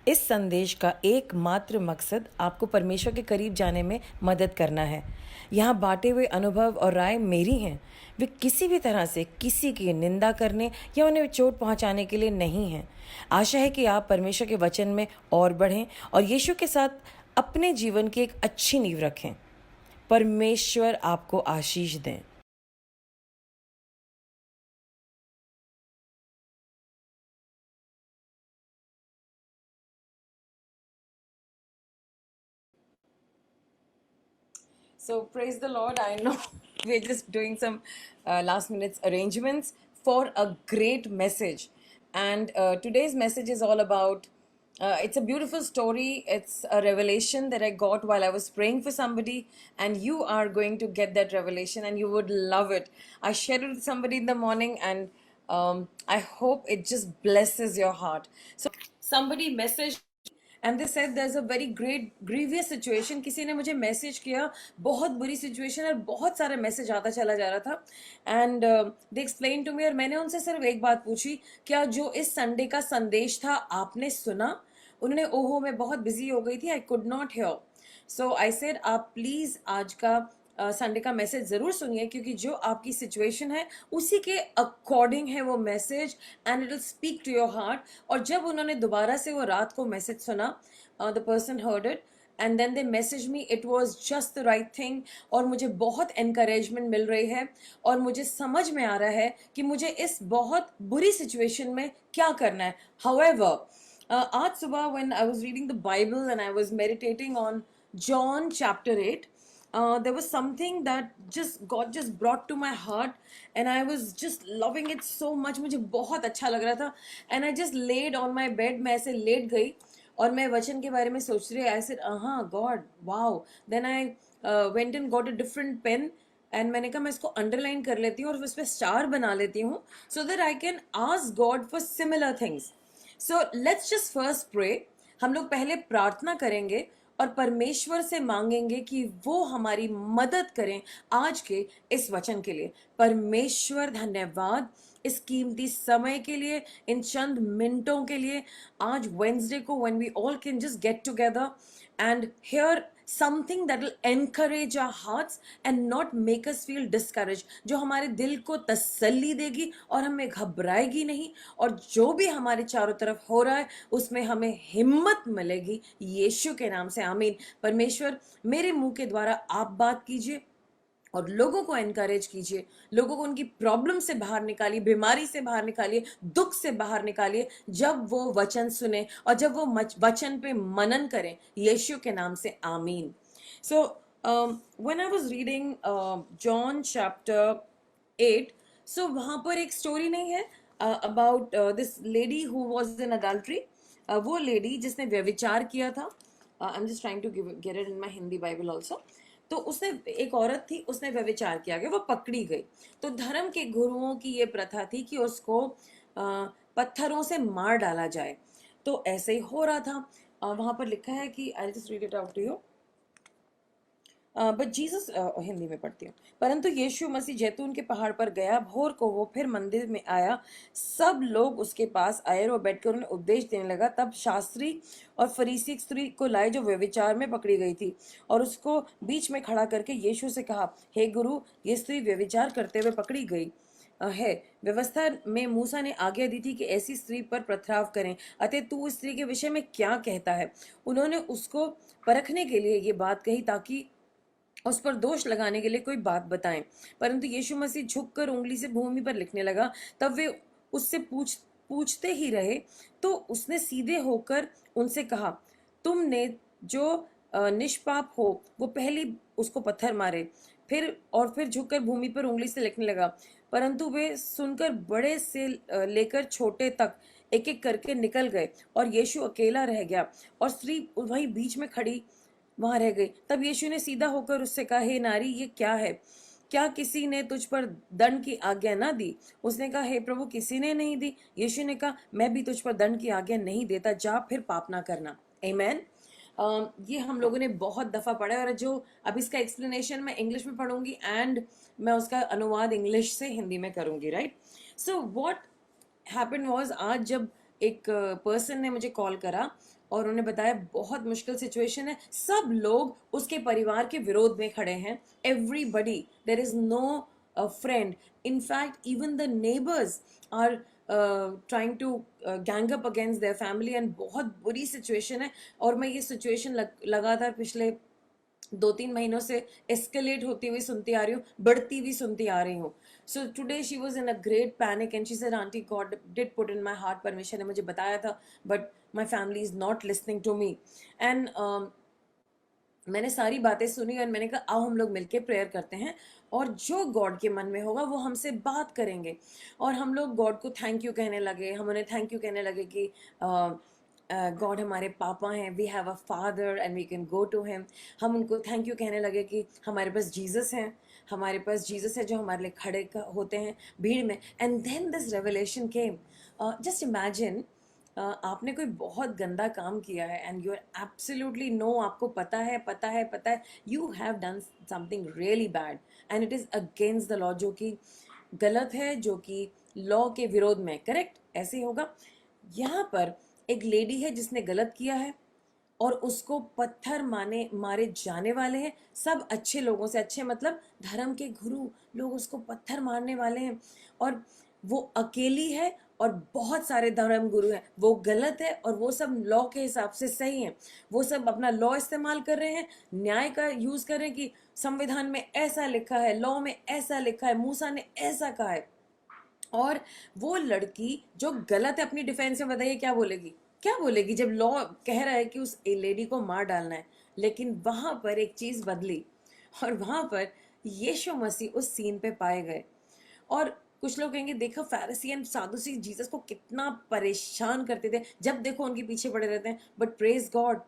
इस संदेश का एकमात्र मकसद आपको परमेश्वर के करीब जाने में मदद करना है। यहाँ बांटे हुए अनुभव और राय मेरी हैं। वे किसी भी तरह से किसी की निंदा करने या उन्हें चोट पहुँचाने के लिए नहीं हैं। आशा है कि आप परमेश्वर के वचन में और बढ़ें और यीशु के साथ अपने जीवन की एक अच्छी नींव रखें। परमेश्वर आपको आशीष दें। So praise the Lord. I know we're just doing some last minute arrangements for a great message. And today's message is all about it's a beautiful story. It's a revelation that I got while I was praying for somebody, and you are going to get that revelation and you would love it. I shared it with somebody in the morning, and I hope it just blesses your heart. So somebody messaged and they said there is a very great grievous situation. किसी ने मुझे message किया, बहुत बुरी situation, और बहुत सारा message आता चला जा रहा था. And they explain to me, और मैंने उनसे सिर्फ एक बात पूछी, क्या जो इस संडे का संदेश था आपने सुना? उन्होंने, ओहो मैं बहुत बिजी हो गई थी, I could not here. So I said आप प्लीज आज का संडे का मैसेज ज़रूर सुनिए, क्योंकि जो आपकी सिचुएशन है उसी के अकॉर्डिंग है वो message, and it will speak to your heart. और जब उन्होंने दोबारा से वो रात को मैसेज सुना, the person heard it and then they message me, it was just the right thing. और मुझे बहुत एनकरेजमेंट मिल रही है और मुझे समझ में आ रहा है कि मुझे इस बहुत बुरी सिचुएशन में क्या करना है. हाउएवर आज सुबह when I was reading the Bible and I was meditating on John chapter 8, there was something that God just brought to my heart, and I was just loving it so much. मुझे बहुत अच्छा लग रहा था, and I just laid on my bed. मैं ऐसे late गई और मैं वचन के बारे में सोच रही. I said, God, wow. Then I went and got a different pen, and मैंने कहा मैं इसको अंडरलाइन कर लेती हूँ और उस पर स्टार बना लेती हूँ, so that I can ask God for similar things. So let's just first pray. हम लोग पहले प्रार्थना करेंगे और परमेश्वर से मांगेंगे कि वो हमारी मदद करें आज के इस वचन के लिए. परमेश्वर धन्यवाद इस कीमती समय के लिए, इन चंद मिनटों के लिए. आज वेंसडे को when we all can just get together and hear something that will encourage our hearts and not make us feel discouraged, जो हमारे दिल को तसल्ली देगी और हमें घबराएगी नहीं, और जो भी हमारे चारों तरफ हो रहा है उसमें हमें हिम्मत मिलेगी. यीशु के नाम से आमीन. परमेश्वर मेरे मुंह के द्वारा आप बात कीजिए और लोगों को एनकरेज कीजिए, लोगों को उनकी प्रॉब्लम से बाहर निकालिए, बीमारी से बाहर निकालिए, दुख से बाहर निकालिए, जब वो वचन सुने और जब वो वचन पे मनन करें. यीशु के नाम से आमीन. So when I was reading John chapter 8, so वहाँ पर एक स्टोरी नहीं है about this lady who was in adultery. वो लेडी जिसने व्यभिचार किया था. I am just trying to get it in my Hindi Bible also. तो उसने, एक औरत थी, उसने व्यभिचार किया गया, वो पकड़ी गई. तो धर्म के गुरुओं की ये प्रथा थी कि उसको पत्थरों से मार डाला जाए. तो ऐसे ही हो रहा था. वहां पर लिखा है कि I just read it out to you. But Jesus, Hindi में पढ़ती हूँ. परंतु यीशु मसीह जैतून के पहाड़ पर गया. भोर को वो फिर मंदिर में आया. सब लोग उसके पास आए और वो बैठकर उन्हें उपदेश देने लगा. तब शास्त्री और फरीसी एक स्त्री को लाए जो व्यभिचार में पकड़ी गई थी, और उसको बीच में खड़ा करके यीशु से कहा, हे गुरु, ये स्त्री व्यभिचार करते हुए पकड़ी गई है. व्यवस्था में मूसा ने आज्ञा दी थी कि ऐसी स्त्री पर पथराव करें. अतः तू इस स्त्री के विषय में क्या कहता है? उन्होंने उसको परखने के लिए ये बात कही ताकि उस पर दोष लगाने के लिए कोई बात बताएं. परंतु यीशु मसीह झुककर उंगली से भूमि पर लिखने लगा. तब वे उससे पूछते ही रहे. तो उसने सीधे होकर उनसे कहा, तुमने जो निष्पाप हो वो पहली उसको पत्थर मारे. फिर झुककर भूमि पर उंगली से लिखने लगा. परंतु वे सुनकर बड़े से लेकर छोटे तक एक एक करके निकल गए, और यीशु अकेला रह गया, और स्त्री वहीं बीच में खड़ी वहां रह गई. तब यीशु ने सीधा होकर उससे कहा, हे नारी, ये क्या है? क्या किसी ने तुझ पर दंड की आज्ञा ना दी? उसने कहा, हे प्रभु, किसी ने नहीं दी. यीशु ने कहा, मैं भी तुझ पर दंड की आज्ञा नहीं देता. जा, फिर पाप ना करना. आमेन. ये हम लोगों ने बहुत दफा पढ़ा है, और जो अब इसका एक्सप्लेनेशन मैं इंग्लिश में पढ़ूंगी एंड मैं उसका अनुवाद इंग्लिश से हिंदी में करूंगी. Right. So what happened was, आज जब एक पर्सन ने मुझे कॉल करा, और उन्होंने बताया बहुत मुश्किल सिचुएशन है, सब लोग उसके परिवार के विरोध में खड़े हैं, everybody, there is no friend, in fact even the neighbours are trying to gang up against their family, and बहुत बुरी सिचुएशन है। और मैं ये सिचुएशन लगातार पिछले 2-3 महीनों से एस्केलेट होती हुई सुनती आ रही हूँ, बढ़ती हुई सुनती आ रही हूँ। So today she was in a great panic and she said, aunty God did put in my heart, परमेश्वर ने मुझे बताया था, but my family is not listening to me. And मैंने सारी बातें सुनी और मैंने कहा आओ हम लोग मिलके प्रेयर करते हैं, और जो गॉड के मन में होगा वो हमसे बात करेंगे। और हम लोग गॉड को थैंक यू कहने लगे, हम उन्हें थैंक यू कहने लगे कि गॉड हमारे पापा हैं, we have a father and we can go to him. हम उनको थैंक यू कहने लगे कि हमारे पास जीसस हैं, हमारे पास जीसस है जो हमारे लिए खड़े होते हैं भीड़ में। And then this revelation came. Just imagine, आपने कोई बहुत गंदा काम किया है and you are absolutely no, आपको पता है पता है पता है, you have done something really bad and it is against the law, जो कि गलत है, जो कि लॉ के विरोध में, करेक्ट ऐसे ही होगा। यहाँ पर एक लेडी है जिसने गलत किया है और उसको पत्थर मारे जाने वाले हैं, सब अच्छे लोगों से, अच्छे मतलब धर्म के गुरु लोग उसको पत्थर मारने वाले हैं, और वो अकेली है और बहुत सारे धर्म गुरु हैं, वो गलत है और वो सब लॉ के हिसाब से सही हैं। वो सब अपना लॉ इस्तेमाल कर रहे हैं, न्याय का यूज कर रहे हैं कि संविधान में ऐसा लिखा है, लॉ में ऐसा लिखा है, मूसा ने ऐसा कहा है। और वो लड़की जो गलत है, अपनी डिफेंस में बताइए क्या बोलेगी, क्या बोलेगी जब लॉ कह रहा है कि उस लेडी को मार डालना है। लेकिन वहां पर एक चीज बदली और वहां पर यीशु मसीह उस सीन पे पाए गए। और कुछ लोग कहेंगे देखो फैरिसी एंड सादुसी जीसस को कितना परेशान करते थे, जब देखो उनके पीछे पड़े रहते हैं, बट प्रेज गॉड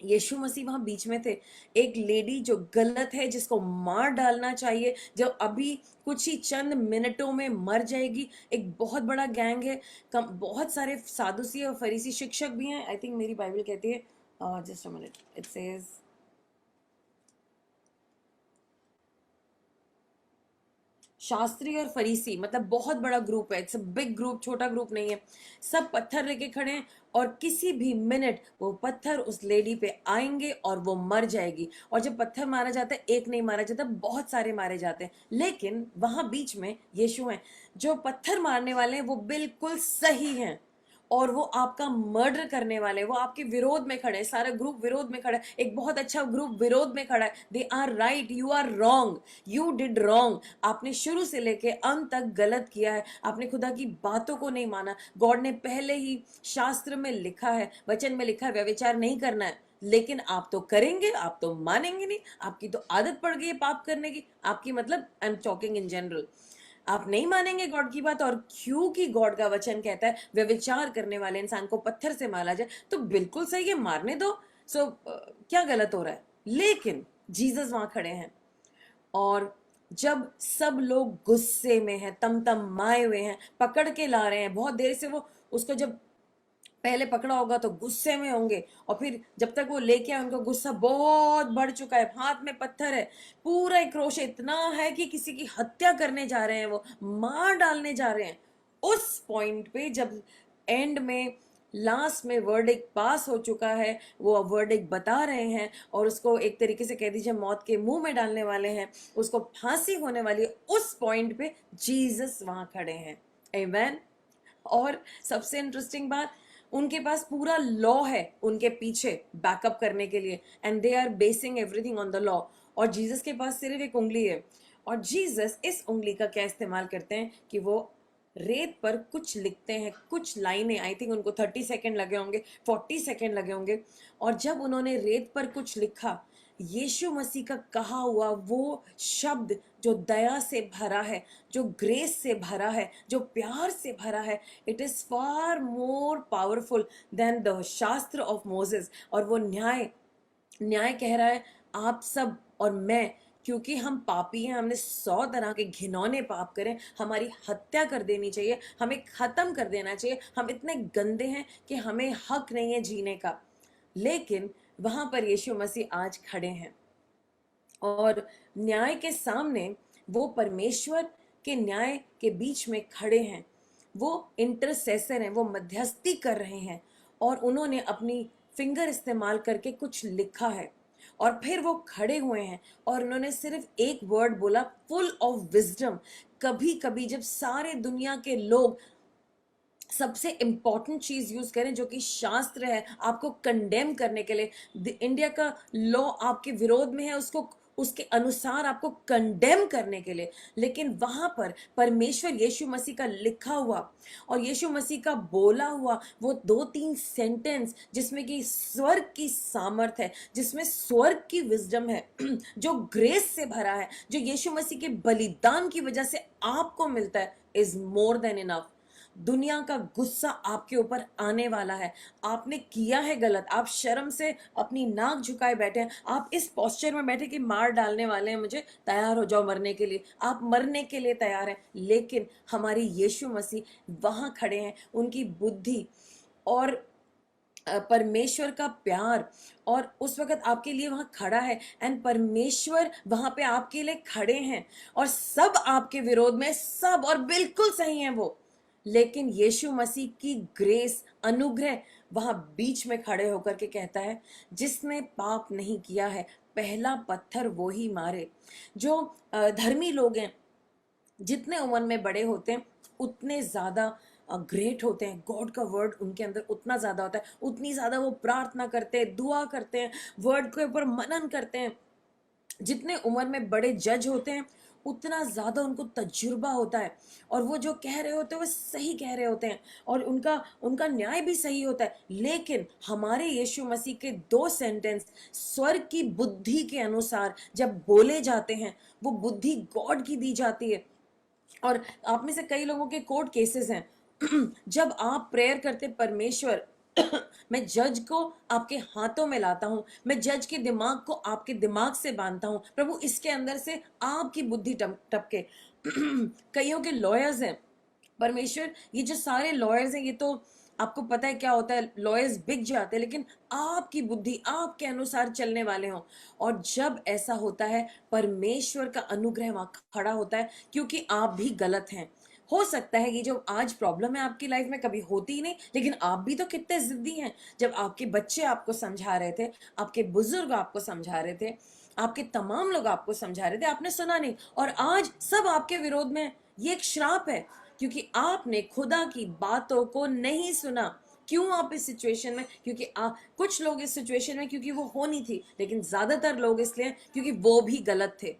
यीशु मसीह वहां बीच में थे। एक लेडी जो गलत है, जिसको मार डालना चाहिए, जो अभी कुछ ही चंद मिनटों में मर जाएगी, एक बहुत बड़ा गैंग है, बहुत सारे सादुसी और फरीसी शिक्षक भी हैं। आई थिंक मेरी बाइबल कहती है, just a minute, it says Shastri और फरीसी, मतलब बहुत बड़ा ग्रुप है, इट्स अ बिग ग्रुप, छोटा ग्रुप नहीं है। सब पत्थर लेके खड़े हैं और किसी भी मिनट वो पत्थर उस लेडी पे आएंगे और वो मर जाएगी। और जब पत्थर मारा जाता है, एक नहीं मारा जाता, बहुत सारे मारे जाते हैं, लेकिन वहां बीच में यीशु हैं। जो पत्थर मारने वाले हैं वो बिल्कुल सही हैं और वो आपका मर्डर करने वाले, वो आपके विरोध में खड़े हैं, सारा ग्रुप विरोध में खड़ा है, एक बहुत अच्छा ग्रुप विरोध में खड़ा है। They are right, you are wrong, you did wrong, आपने शुरू से लेके अंत तक गलत किया है, आपने खुदा की बातों को नहीं माना। गॉड ने पहले ही शास्त्र में लिखा है, वचन में लिखा है व्यभिचार नहीं करना है, लेकिन आप तो करेंगे, आप तो मानेंगे नहीं, आपकी तो आदत पड़ गई है पाप करने की, आपकी मतलब I am talking in general, आप नहीं मानेंगे गॉड की बात। और क्योंकि गॉड का वचन कहता है व्यभिचार करने वाले इंसान को पत्थर से मारा जाए, तो बिल्कुल सही है, मारने दो। सो क्या गलत हो रहा है। लेकिन जीसस वहां खड़े हैं और जब सब लोग गुस्से में हैं, तमतमाए हुए हैं, पकड़ के ला रहे हैं, बहुत देर से वो उसको जब पहले पकड़ा होगा तो गुस्से में होंगे, और फिर जब तक वो लेके आए उनका गुस्सा बहुत बढ़ चुका है, हाथ में पत्थर है, पूरा एक रोष इतना है कि किसी की हत्या करने जा रहे हैं, वो मार डालने जा रहे हैं। उस पॉइंट पे जब एंड में लास्ट में वर्डिक्ट पास हो चुका है, वो वर्डिक्ट बता रहे हैं और उसको एक तरीके से कह दीजिए मौत के मुंह में डालने वाले हैं, उसको फांसी होने वाली है, उस पॉइंट पे जीसस वहां खड़े हैं। आमेन। और सबसे इंटरेस्टिंग बात, उनके पास पूरा लॉ है उनके पीछे बैकअप करने के लिए, and they are basing everything on the law. और जीसस के पास सिर्फ एक उंगली है, और जीसस इस उंगली का क्या इस्तेमाल करते हैं कि वो रेत पर कुछ लिखते हैं, कुछ लाइनें, आई थिंक उनको 30 सेकेंड लगे होंगे, 40 सेकेंड लगे होंगे। और जब उन्होंने रेत पर कुछ लिखा, यीशु मसीह का कहा हुआ वो शब्द जो दया से भरा है, जो ग्रेस से भरा है, जो प्यार से भरा है, it is far more powerful than the शास्त्र ऑफ मोसेस। और वो न्याय न्याय कह रहा है आप सब और मैं, क्योंकि हम पापी हैं, हमने 100 तरह के घिनौने पाप करें, हमारी हत्या कर देनी चाहिए, हमें खत्म कर देना चाहिए, हम इतने गंदे हैं कि हमें हक नहीं है जीने का। लेकिन वहां पर यीशु मसीह आज खड़े हैं और न्याय के सामने वो परमेश्वर के न्याय के बीच में खड़े हैं, वो इंटरसेसर हैं, वो मध्यस्थी कर रहे हैं। और उन्होंने अपनी फिंगर इस्तेमाल करके कुछ लिखा है, और फिर वो खड़े हुए हैं और उन्होंने सिर्फ एक वर्ड बोला, फुल ऑफ विजडम। कभी कभी जब सारे दुनिया के लोग सबसे इंपॉर्टेंट चीज यूज करें जो कि शास्त्र है आपको कंडेम करने के लिए, इंडिया का लॉ आपके विरोध में है, उसको उसके अनुसार आपको कंडेम करने के लिए, लेकिन वहां पर परमेश्वर यीशु मसीह का लिखा हुआ और यीशु मसीह का बोला हुआ वो 2-3 सेंटेंस जिसमें कि स्वर्ग की सामर्थ है, जिसमें स्वर्ग की विजडम है, जो ग्रेस से भरा है, जो यीशु मसीह के बलिदान की वजह से आपको मिलता है, इज मोर देन इनफ। दुनिया का गुस्सा आपके ऊपर आने वाला है, आपने किया है गलत, आप शर्म से अपनी नाक झुकाए बैठे हैं, आप इस पोस्चर में बैठे कि मार डालने वाले हैं मुझे, तैयार हो जाओ मरने के लिए, आप मरने के लिए तैयार हैं, लेकिन हमारी यीशु मसीह वहां खड़े हैं, उनकी बुद्धि और परमेश्वर का प्यार और उस वक्त आपके लिए वहां खड़ा है, एंड परमेश्वर वहां पे आपके लिए खड़े हैं, और सब आपके विरोध में, सब, और बिल्कुल सही है वो, लेकिन यीशु मसीह की ग्रेस, अनुग्रह वहां बीच में खड़े होकर के कहता है, जिसने पाप नहीं किया है पहला पत्थर वो ही मारे। जो धर्मी लोग हैं, जितने उम्र में बड़े होते हैं उतने ज्यादा ग्रेट होते हैं, गॉड का वर्ड उनके अंदर उतना ज्यादा होता है, उतनी ज्यादा वो प्रार्थना करते हैं, दुआ करते हैं, वर्ड के ऊपर मनन करते हैं। जितने उम्र में बड़े जज होते हैं उतना ज्यादा उनको तजुर्बा होता है, और वो जो कह रहे होते हैं वो सही कह रहे होते हैं, और उनका उनका न्याय भी सही होता है। लेकिन हमारे यीशु मसीह के 2 सेंटेंस स्वर्ग की बुद्धि के अनुसार जब बोले जाते हैं, वो बुद्धि गॉड की दी जाती है। और आप में से कई लोगों के कोर्ट केसेस हैं जब आप प्रेयर करते, परमेश्वर मैं जज को आपके हाथों में लाता हूं, मैं जज के दिमाग को आपके दिमाग से बांधता हूं, प्रभु इसके अंदर से आपकी बुद्धि टपके। कईयों के लॉयर्स हैं, परमेश्वर ये जो सारे लॉयर्स हैं, ये तो आपको पता है क्या होता है, लॉयर्स बिक जाते हैं, लेकिन आपकी बुद्धि आपके अनुसार चलने वाले हों। और जब ऐसा होता है, परमेश्वर का अनुग्रह वहां खड़ा होता है, क्योंकि आप भी गलत हैं। हो सकता है ये जो आज प्रॉब्लम है आपकी लाइफ में कभी होती ही नहीं, लेकिन आप भी तो कितने जिद्दी हैं। जब आपके बच्चे आपको समझा रहे थे, आपके बुजुर्ग आपको समझा रहे थे, आपके तमाम लोग आपको समझा रहे थे, आपने सुना नहीं, और आज सब आपके विरोध में। ये एक श्राप है, क्योंकि आपने खुदा की बातों को नहीं सुना। क्यों आप इस सिचुएशन में, क्योंकि कुछ लोग इस सिचुएशन में क्योंकि वो होनी थी, लेकिन ज्यादातर लोग इसलिए क्योंकि वो भी गलत थे।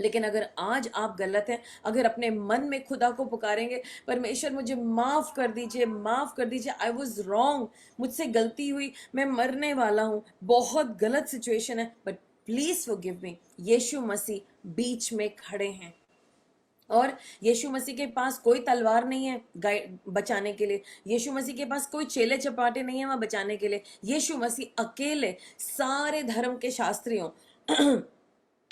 लेकिन अगर आज आप गलत हैं, अगर अपने मन में खुदा को पुकारेंगे, परमेश्वर मुझे माफ कर दीजिए, माफ कर दीजिए, आई वॉज रॉन्ग, मुझसे गलती हुई, मैं मरने वाला हूं, बहुत गलत सिचुएशन है, बट प्लीज फॉरगिव मी, यीशु मसीह बीच में खड़े हैं। और यीशु मसीह के पास कोई तलवार नहीं है बचाने के लिए, यीशु मसीह के पास कोई चेले चपाटे नहीं है वहां बचाने के लिए। यीशु मसीह अकेले सारे धर्म के शास्त्रियों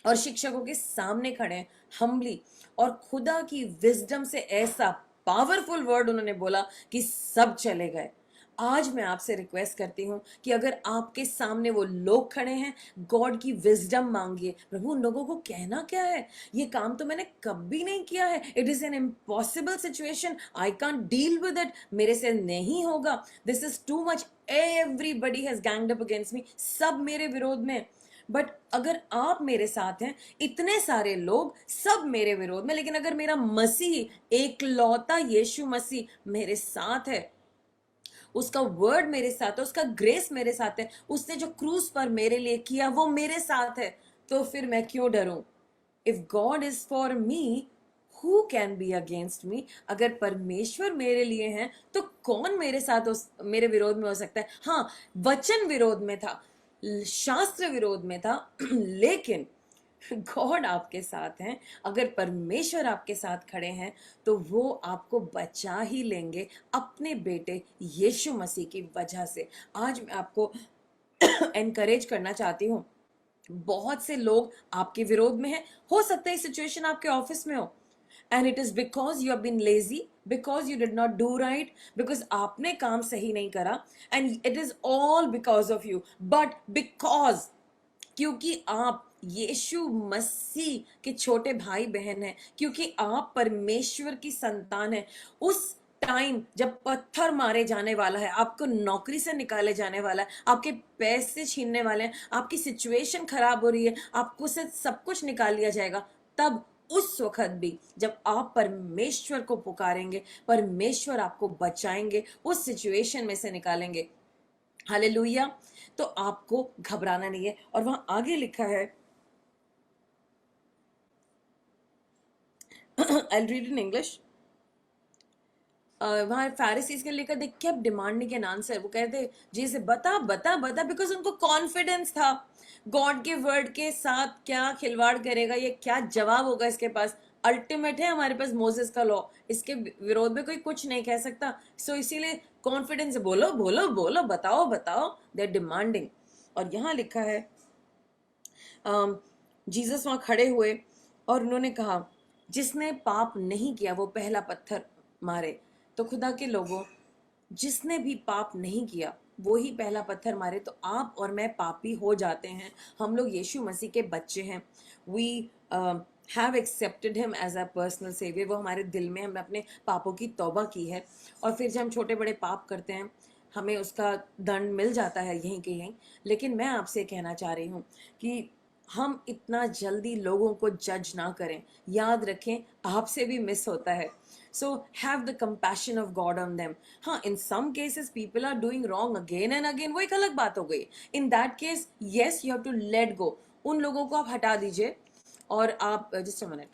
और शिक्षकों के सामने खड़े हैं, हम्बली, और खुदा की विजडम से ऐसा पावरफुल वर्ड उन्होंने बोला कि सब चले गए। आज मैं आपसे रिक्वेस्ट करती हूँ कि अगर आपके सामने वो लोग खड़े हैं, गॉड की विजडम मांगिए। प्रभु उन लोगों को कहना क्या है, ये काम तो मैंने कभी नहीं किया है, it is an impossible situation, I can't deal with it, मेरे से नहीं होगा, this is too much, everybody has ganged up against me, सब मेरे विरोध में। बट अगर आप मेरे साथ हैं, इतने सारे लोग सब मेरे विरोध में, लेकिन अगर मेरा मसीह एकलौता यीशु मसीह मेरे साथ है, उसका वर्ड मेरे साथ है, उसका ग्रेस मेरे साथ है, उसने जो क्रूस पर मेरे लिए किया वो मेरे साथ है, तो फिर मैं क्यों डरूं? If God is for me, who can be against me? अगर परमेश्वर मेरे लिए हैं तो कौन मेरे साथ मेरे विरोध में हो सकता है? हाँ, वचन विरोध में था, शास्त्र विरोध में था, लेकिन गॉड आपके साथ हैं। अगर परमेश्वर आपके साथ खड़े हैं तो वो आपको बचा ही लेंगे अपने बेटे यीशु मसीह की वजह से। आज मैं आपको एनकरेज करना चाहती हूँ, बहुत से लोग आपके विरोध में हैं, हो सकता है सिचुएशन आपके ऑफिस में हो, and it is because you have been lazy, because you did not do right, because आपने काम सही नहीं करा, and it is all because of you, but because क्योंकि आप यीशु मसीह के छोटे भाई बहन हैं, क्योंकि आप परमेश्वर की संतान हैं, उस टाइम जब पत्थर मारे जाने वाला है, आपको नौकरी से निकाले जाने वाला है, आपके पैसे छीनने वाले हैं, आपकी सिचुएशन खराब हो रही है, आपको से सब कुछ निकाल लिया जाएगा, तब उस वक्त भी जब आप परमेश्वर को पुकारेंगे, परमेश्वर आपको बचाएंगे, उस सिचुएशन में से निकालेंगे। हालेलुया। तो आपको घबराना नहीं है। और वहां आगे लिखा है, आई रीड इन इंग्लिश। वहां फैरिसीज के लेकर, they kept demanding an answer. वो कहते जी से बता बता बता, बिकॉज उनको कॉन्फिडेंस था गॉड के वर्ड के साथ क्या खिलवाड़ करेगा ये, क्या जवाब होगा इसके पास। अल्टीमेट है हमारे पास मोसेस का लॉ, इसके विरोध में कोई कुछ नहीं कह सकता। सो इसीलिए कॉन्फिडेंस, बोलो बोलो बोलो, बताओ बताओ, दे आर डिमांडिंग। और यहाँ लिखा है, जीसस वहां खड़े हुए और उन्होंने कहा जिसने पाप नहीं किया वो पहला पत्थर मारे। तो खुदा के लोगों, जिसने भी पाप नहीं किया वो ही पहला पत्थर मारे। तो आप और मैं पापी हो जाते हैं, हम लोग यीशु मसीह के बच्चे हैं। We have accepted him as a personal saviour. वो हमारे दिल में, हमने अपने पापों की तौबा की है। और फिर जब हम छोटे बड़े पाप करते हैं हमें उसका दंड मिल जाता है यहीं के यहीं। लेकिन मैं आपसे कहना चाह रही हूँ कि हम इतना जल्दी लोगों को जज ना करें। याद रखें आपसे भी मिस होता है। So have the compassion of God on them. हाँ, in some cases people are doing wrong again and again, वो एक अलग बात हो गई। In that case yes, you have to let go. उन लोगों को आप हटा दीजिए और आप जस्ट अ मिनट,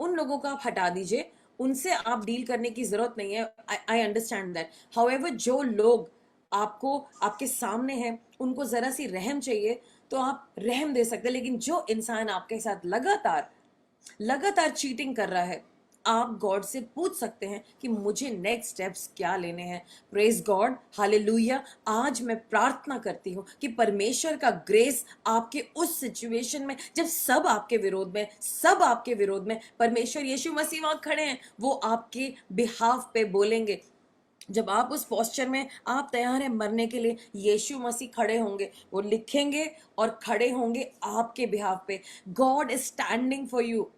उन लोगों को आप हटा दीजिए, उनसे आप डील करने की जरूरत नहीं है। I understand that. हाउएवर जो लोग आपको आपके सामने हैं उनको जरा सी रहम चाहिए तो आप रहम दे सकते हैं। लेकिन जो इंसान आपके साथ लगातार लगातार चीटिंग कर रहा है, आप गॉड से पूछ सकते हैं कि मुझे नेक्स्ट स्टेप्स क्या लेने हैं। Praise God, hallelujah. आज मैं प्रार्थना करती हूँ कि परमेश्वर का ग्रेस आपके उस सिचुएशन में, जब सब आपके विरोध में, सब आपके विरोध में, परमेश्वर यीशु मसीह वहां खड़े हैं, वो आपके बिहाफ पे बोलेंगे। जब आप उस पोस्चर में, आप तैयार हैं मरने के लिए, यीशु मसीह खड़े होंगे, वो लिखेंगे और खड़े होंगे आपके बिहाफ पे। God is standing for you.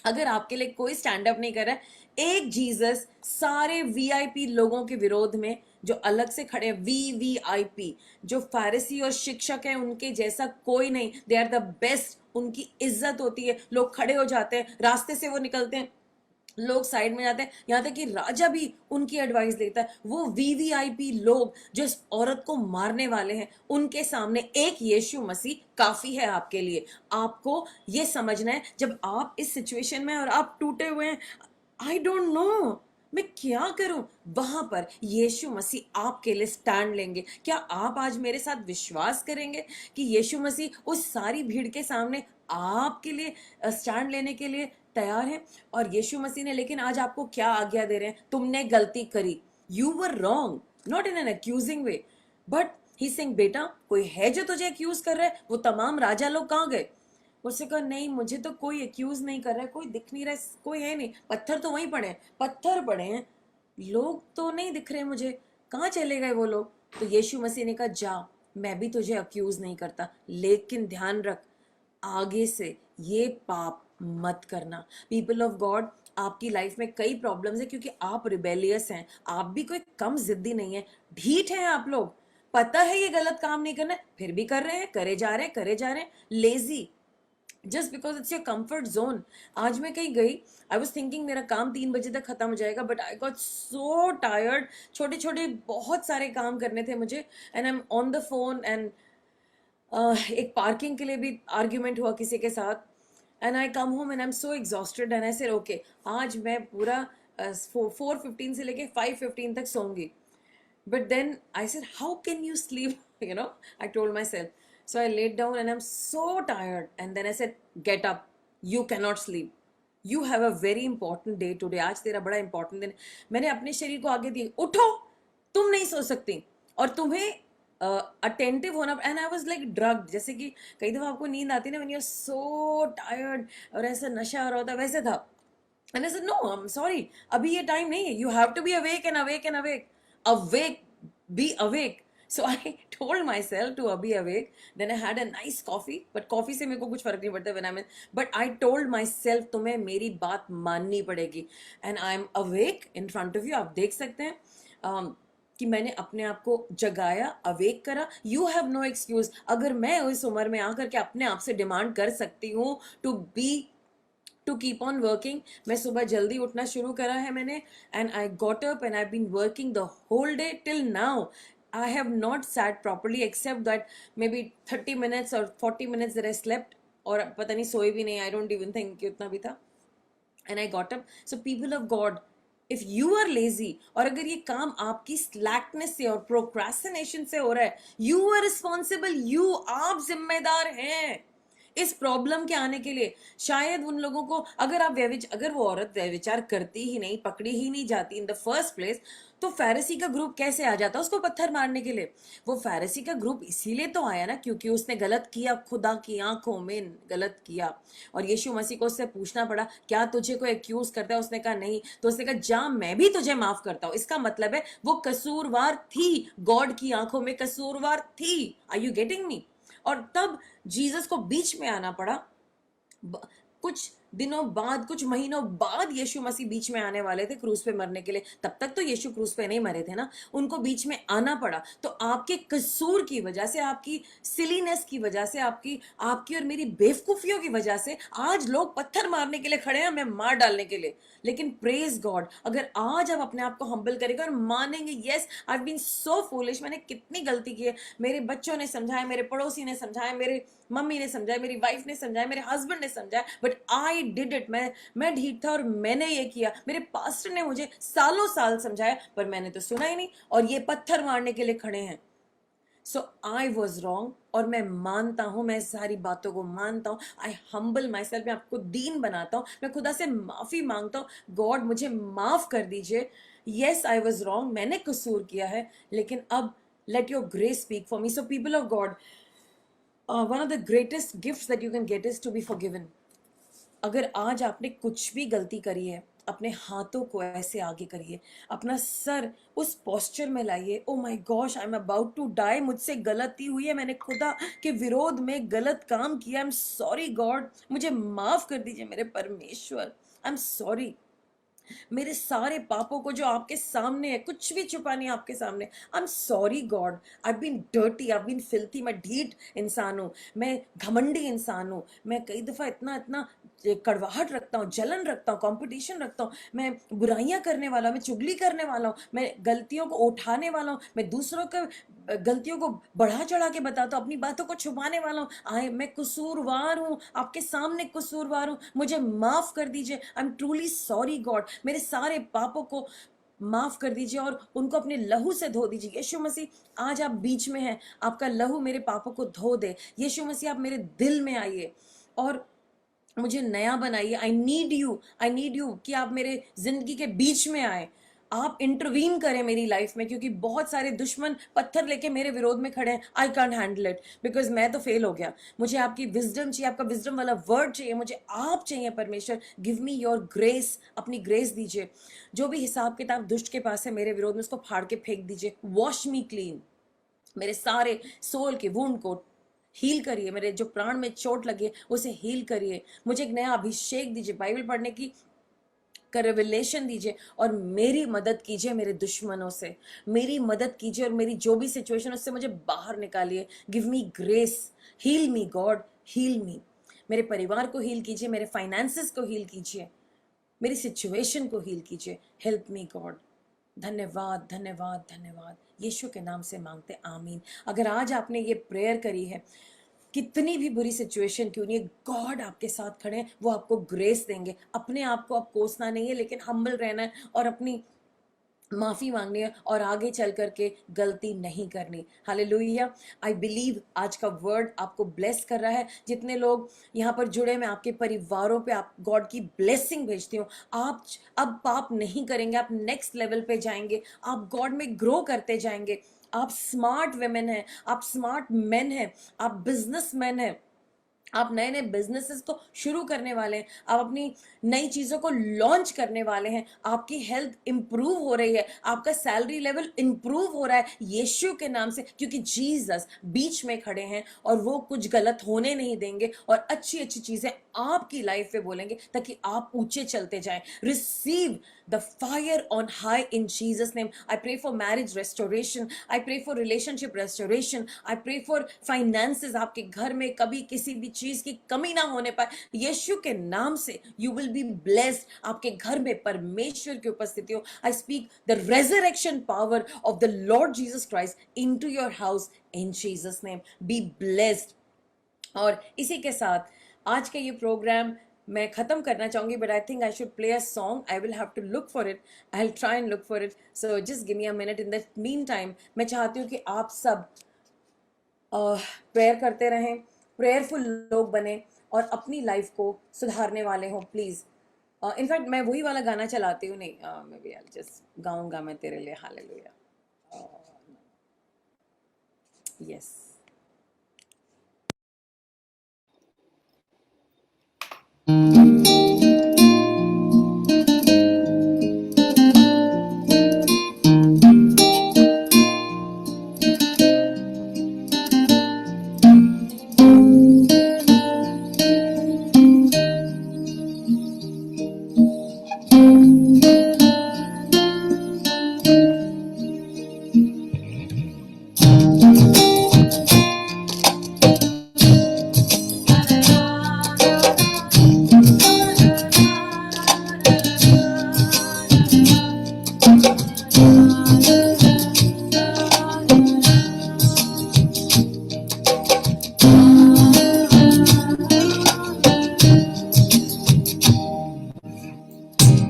अगर आपके लिए कोई स्टैंड अप नहीं कर रहा है, एक जीसस सारे वीआईपी लोगों के विरोध में जो अलग से खड़े हैं, वीवीआईपी, जो फारिसी और शिक्षक हैं उनके जैसा कोई नहीं, दे आर द बेस्ट। उनकी इज्जत होती है, लोग खड़े हो जाते हैं, रास्ते से वो निकलते हैं, लोग साइड में जाते हैं, यहां तक कि राजा भी उनकी एडवाइस लेता है। वो वीवीआईपी लोग जो इस औरत को मारने वाले हैं, उनके सामने एक यीशु मसीह काफी है आपके लिए। आपको ये समझना है, जब आप इस सिचुएशन में और आप टूटे हुए हैं, आई डोंट नो मैं क्या करूं, वहां पर यीशु मसीह आपके लिए स्टैंड लेंगे। क्या आप आज मेरे साथ विश्वास करेंगे कि यीशु मसीह उस सारी भीड़ के सामने आपके लिए स्टैंड लेने के लिए तैयार है? और यीशु मसीह ने लेकिन आज आपको क्या आज्ञा दे रहे हैं? तुमने गलती करी, you were wrong, not in an accusing way, but he sing, बेटा कोई है जो तुझे अक्यूज कर रहा है? वो तमाम राजा लोग कहाँ गए? उससे कहा नहीं, मुझे तो कोई अक्यूज नहीं कर रहा है, कोई दिख नहीं रहा है, कोई है नहीं। पत्थर तो वहीं पड़े हैं, पत्थर पड़े हैं, लोग तो नहीं दिख रहे मुझे, कहाँ चले गए वो लोग? तो यीशु मसीह ने कहा जा, मैं भी तुझे अक्यूज नहीं करता, लेकिन ध्यान रख आगे से ये पाप मत करना। पीपल ऑफ गॉड, आपकी लाइफ में कई प्रॉब्लम्स है क्योंकि आप रिबेलियस हैं। आप भी कोई कम जिद्दी नहीं है, ढीठ हैं आप लोग। पता है ये गलत काम नहीं करना है, फिर भी कर रहे हैं, करे जा रहे हैं, करे जा रहे हैं, lazy, just because it's your comfort zone. आज मैं कहीं गई, आई वॉज थिंकिंग मेरा काम 3 बजे तक खत्म हो जाएगा, but I got so tired. छोटे छोटे बहुत सारे काम करने थे मुझे, and I am on the phone, and एक पार्किंग के लिए भी आर्ग्यूमेंट हुआ किसी के साथ, and I come home and I am so exhausted, and I said okay, आज मैं पूरा 4:15 से लेके 5:15 तक सोऊंगी। But then I said, how can you sleep? You know, I told myself. So I laid down and I'm so tired. And then I said, get up. You cannot sleep. You have a very important day today. आज तेरा बड़ा important दिन है। मैंने अपने शरीर को आगे दी, उठो, तुम नहीं सो सकती, और तुम्हें अटेंटिव होना। And I was like drugged, जैसे कि कई दफा आपको नींद आती है ना, when you're so tired, और ऐसा नशा हो रहा होता, वैसे था। And I said, no, I'm sorry, अभी ये टाइम नहीं है, you have to be awake and awake and awake. Awake, be awake. So I told myself to be awake. Then I had a nice coffee. But coffee से मेरे को कुछ फर्क नहीं पड़ता when I'm in. But I told myself तुम्हें मेरी बात माननी पड़ेगी. And I'm awake in front of you. आप देख सकते हैं कि मैंने अपने आप को जगाया, अवेक करा. You have no excuse. अगर मैं इस उम्र में आकर के अपने आप से डिमांड कर सकती हूँ टू कीप ऑन वर्किंग. मैं सुबह जल्दी उठना शुरू करा है मैंने. And I got up and I been working the whole day till now. I have not sat properly except that maybe 30 minutes or 40 minutes that I slept. और पता नहीं सोए भी नहीं. I don't even think कि उतना भी था. And I got up. So people of God, if you are lazy, और अगर ये काम आपकी slackness से और procrastination से हो रहा है, you are responsible. You आप जिम्मेदार हैं इस प्रॉब्लम के आने के लिए. शायद उन लोगों को अगर वो औरत व्यभिचार करती ही नहीं, पकड़ी ही नहीं जाती इन द फर्स्ट प्लेस, तो फैरिसी का ग्रुप कैसे आ जाता उसको पत्थर मारने के लिए. वो फैरिसी का ग्रुप इसीलिए तो आया ना क्योंकि उसने गलत किया, खुदा की आंखों में गलत किया. और यीशु मसीह को उससे पूछना पड़ा क्या तुझे कोई एक्यूज करता है. उसने कहा नहीं. तो उसने कहा जा मैं भी तुझे माफ करता हूं. इसका मतलब है वो कसूरवार थी, गॉड की आंखों में कसूरवार थी. Are you getting me? और तब जीसस को बीच में आना पड़ा. कुछ दिनों बाद, कुछ महीनों बाद यीशु मसीह बीच में आने वाले थे क्रूस पे मरने के लिए. तब तक तो यीशु क्रूस पे नहीं मरे थे ना. उनको बीच में आना पड़ा. तो आपके कसूर की वजह से, आपकी सिलीनेस की वजह से, आपकी और मेरी बेवकूफियों की वजह से आज लोग पत्थर मारने के लिए खड़े हैं, हमें मार डालने के लिए. लेकिन प्रेज गॉड, अगर आज आप अपने आप को हम्बल करेंगे और मानेंगे yes I have been so foolish, मैंने कितनी गलती की है. मेरे बच्चों ने समझाया, मेरे पड़ोसी ने समझाया, मेरे मम्मी ने समझाया, मेरी वाइफ ने समझाया, मेरे हस्बैंड ने समझाया, बट आई डिड इट. मैं ढीठ था और मैंने ये किया. मेरे पास्टर ने मुझे सालों साल समझाया पर मैंने तो सुना ही नहीं और ये पत्थर मारने के लिए खड़े हैं. सो आई वॉज रॉन्ग और मैं मानता हूं, मैं सारी बातों को मानता हूं. आई हम्बल माई सेल्फ, मैं आपको दीन बनाता हूं, मैं खुदा से माफी मांगता हूं. गॉड मुझे माफ कर दीजिए. येस आई वॉज रॉन्ग, मैंने कसूर किया है, लेकिन अब let your grace speak for me. So people of God, one of the greatest gifts that you can get is to be forgiven. अगर आज आपने कुछ भी गलती करी है, अपने हाथों को ऐसे आगे करिए, अपना सर उस पोस्चर में लाइए. Oh my gosh, I am about to die, मुझसे गलती हुई है, मैंने खुदा के विरोध में गलत काम किया. आई एम सॉरी गॉड, मुझे माफ कर दीजिए मेरे परमेश्वर. आई एम सॉरी. मेरे सारे पापों को जो आपके सामने है, कुछ भी छुपा नहीं आपके सामने. I am sorry God, I been dirty, I been filthy. मैं ढीठ इंसान हूँ, मैं घमंडी इंसान हूँ, मैं कई दफ़ा इतना इतना कड़वाहट रखता हूँ, जलन रखता हूँ, कंपटीशन रखता हूँ, मैं बुराइयां करने वाला हूँ, मैं चुगली करने वाला हूँ, मैं गलतियों को उठाने वाला हूँ, मैं दूसरों के गलतियों को बढ़ा चढ़ा के बताता हूँ, अपनी बातों को छुपाने वाला हूँ. मैं कसूरवार हूँ, आपके सामने कसूरवार हूँ, मुझे माफ कर दीजिए. I am truly sorry God, मेरे सारे पापों को माफ कर दीजिए और उनको अपने लहू से धो दीजिए. यीशु मसीह आज आप बीच में हैं, आपका लहू मेरे पापों को धो दे. यीशु मसीह आप मेरे दिल में आइए और मुझे नया बनाइए. आई नीड यू कि आप मेरे जिंदगी के बीच में आए, आप इंटरवीन करें मेरी लाइफ में, क्योंकि बहुत सारे दुश्मन पत्थर लेके मेरे विरोध में खड़े हैं. I can't handle it because मैं तो फेल हो गया. मुझे आपकी विजडम चाहिए, आपका विजडम वाला वर्ड चाहिए, मुझे आप चाहिए परमेश्वर. गिव मी योर ग्रेस, अपनी ग्रेस दीजिए. जो भी हिसाब किताब दुष्ट के पास है मेरे विरोध में, उसको फाड़ के फेंक दीजिए. वॉश मी क्लीन, मेरे सारे सोल के वुंड को हील करिए, मेरे जो प्राण में चोट लगी है उसे हील करिए. मुझे एक नया अभिषेक दीजिए, बाइबल पढ़ने की रेवलेशन दीजिए और मेरी मदद कीजिए मेरे दुश्मनों से. मेरी मदद कीजिए और मेरी जो भी सिचुएशन उससे मुझे बाहर निकालिए. Give me grace, heal me God, heal me. मेरे परिवार को हील कीजिए, मेरे फाइनेंसेस को हील कीजिए, मेरी सिचुएशन को हील कीजिए. Help me God. धन्यवाद धन्यवाद धन्यवाद. यीशु के नाम से मांगते, आमीन. अगर आज आपने ये प्रेयर करी है, कितनी भी बुरी सिचुएशन क्यों नहीं है, गॉड आपके साथ खड़े हैं, वो आपको ग्रेस देंगे. अपने आप को आप कोसना नहीं है, लेकिन हम्बल रहना है और अपनी माफी मांगनी है और आगे चल करके गलती नहीं करनी. हालेलुया. आई बिलीव आज का वर्ड आपको ब्लेस कर रहा है. जितने लोग यहाँ पर जुड़े, मैं आपके परिवारों पे आप गॉड की ब्लेसिंग भेजती हूँ. आप अब पाप नहीं करेंगे, आप नेक्स्ट लेवल पे जाएंगे, आप गॉड में ग्रो करते जाएंगे. आप स्मार्ट वेमेन हैं, आप स्मार्ट मैन हैं, आप बिजनेसमैन हैं, आप नए नए बिजनेसेस को शुरू करने वाले हैं, आप अपनी नई चीज़ों को लॉन्च करने वाले हैं, आपकी हेल्थ इंप्रूव हो रही है, आपका सैलरी लेवल इंप्रूव हो रहा है यीशु के नाम से, क्योंकि जीसस बीच में खड़े हैं और वो कुछ गलत होने नहीं देंगे और अच्छी अच्छी चीज़ें आपकी लाइफ में बोलेंगे ताकि आप ऊंचे चलते जाएं। Receive the fire on high in Jesus name. I pray for marriage restoration, I pray for relationship restoration, I pray for finances, आपके घर में कभी किसी भी चीज की कमी ना होने पाए यीशु के नाम से। You will be blessed, आपके घर में परमेश्वर की उपस्थिति हो। I speak the resurrection power of the Lord Jesus Christ into your house in Jesus name. Be blessed। और इसी के साथ आज का ये प्रोग्राम मैं ख़त्म करना चाहूँगी, but I think I should play a song. I will have to look for it, I will try and look for it, so just give me a minute. In the meantime मैं चाहती हूँ कि आप सब prayer करते रहें, prayerful लोग बने और अपनी लाइफ को सुधारने वाले हों प्लीज़। इनफैक्ट मैं वही वाला गाना चलाती हूँ, नहीं मे बी आई जस्ट गाऊँगा मैं तेरे लिए हालेलुया। यस,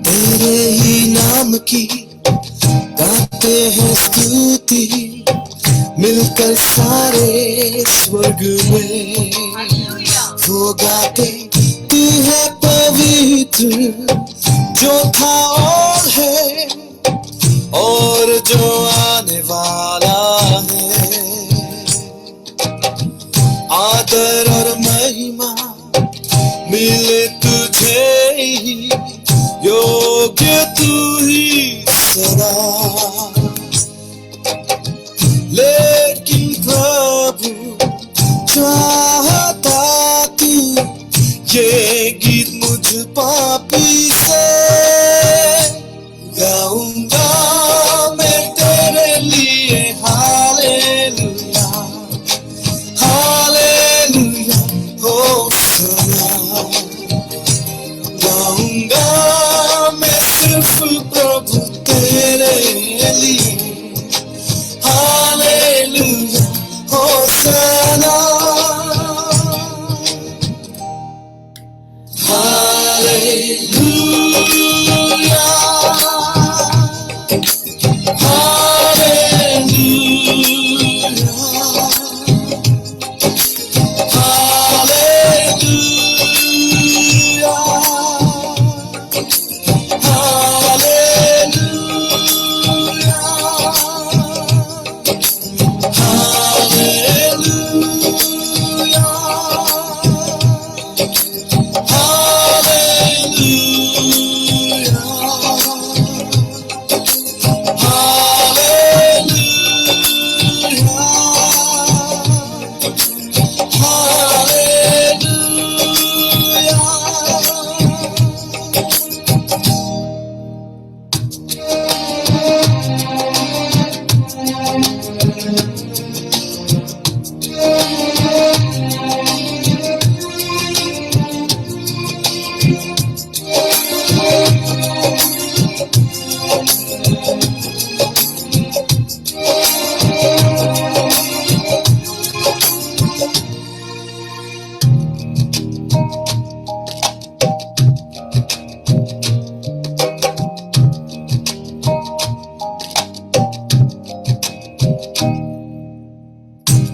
तेरे ही नाम की गाते हैं स्तुति, मिलकर सारे स्वर्ग में वो गाते, तू है पवित्र जो था और है और जो आने वाला है। आदर और महिमा मिले तुझे ही, योग्य तू ही सदा। लेकिन प्रभु चाहता तू ये गीत मुझ पापी से गाऊंगा मैं तेरे लिए हालेलुया, हालेलुया होसना। गाऊंगा मैं सिर्फ प्रभु तेरे लिए, हालेलुया होसना, हालेलुया,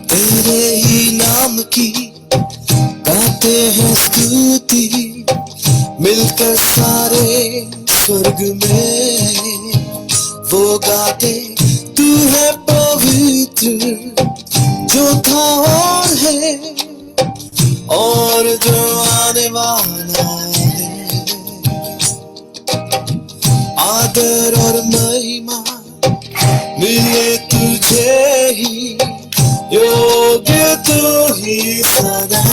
तेरे ही नाम की गाते हैं स्तुति, मिलकर सारे स्वर्ग में वो गाते, तू है पवित्र जो था और है और जो आने वाला है, आदर और महिमा मिले तुझे ही, योग्य तू ही सदा।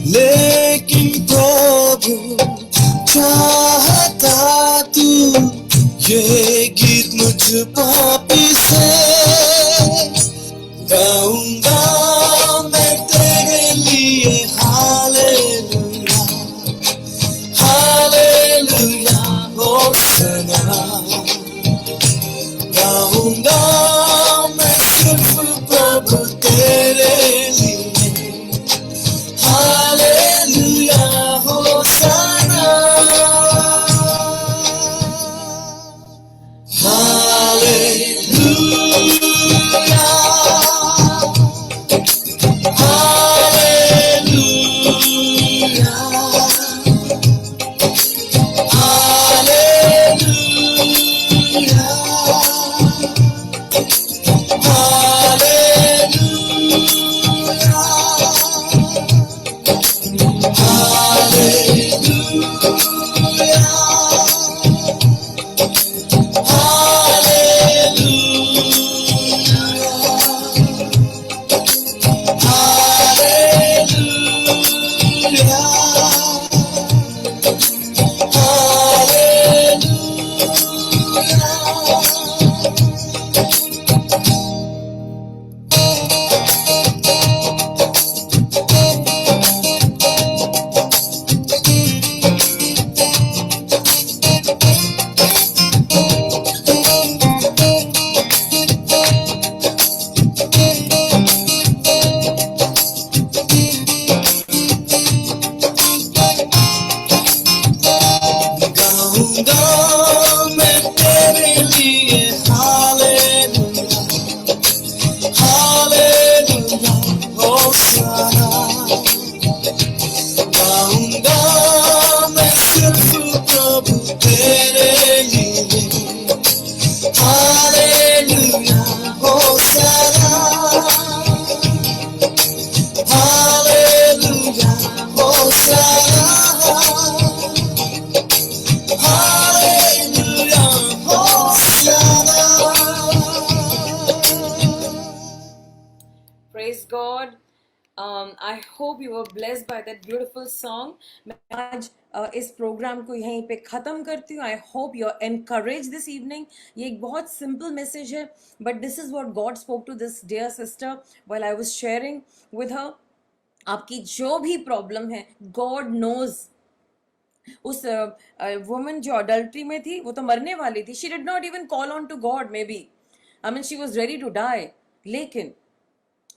लेकिन प्रभु चाहता तू ये गीत मुझ पापी से गाऊंगा मैं तेरे लिए। Hallelujah hallelujah होसना। गाऊंगा मैं सिर्फ प्रभु तेरे लिए। हालेलुया होसना। हालेलुया हालेलुया हालेलुया गाऊंगा मैं तेरे लिए। Hallelujah hallelujah होसना। गाऊंगा मैं सिर्फ प्रभु तेरे लिए। Hallelujah होसना। Hallelujah होसना। Hallelujah, Hosanna. Praise God. I hope you were blessed by that beautiful song. मैं आज इस प्रोग्राम को यहीं पे ख़त्म करती हूँ. I hope you are encouraged this evening. ये एक बहुत simple message है, but this is what God spoke to this dear sister while I was sharing with her. आपकी जो भी प्रॉब्लम है, God knows. उस वुमन जो अडल्ट्री में थी वो तो मरने वाली थी. She did not even call on to God. Maybe I mean she was ready to die. लेकिन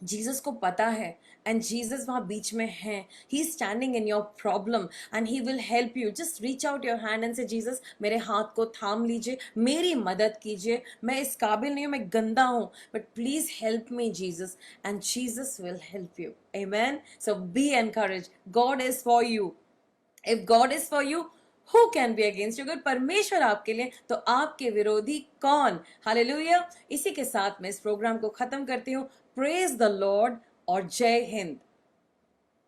जीसस को पता है एंड जीसस वहाँ बीच में है. He is standing in your problem and he will help you. Just reach out your hand and say Jesus मेरे हाथ को थाम लीजिए, मेरी मदद कीजिए. मैं इस काबिल नहीं हूँ, मैं गंदा हूँ, but please help me Jesus and Jesus will help you. Amen. So be encourage. God is for you. If God is for you, who can be against you? अगर परमेश्वर आपके लिए तो आपके विरोधी कौन? हालेलुया. इसी के साथ मैं इस प्रोग्राम को खत्म करती हूँ. प्रेज द लॉर्ड और जय हिंद.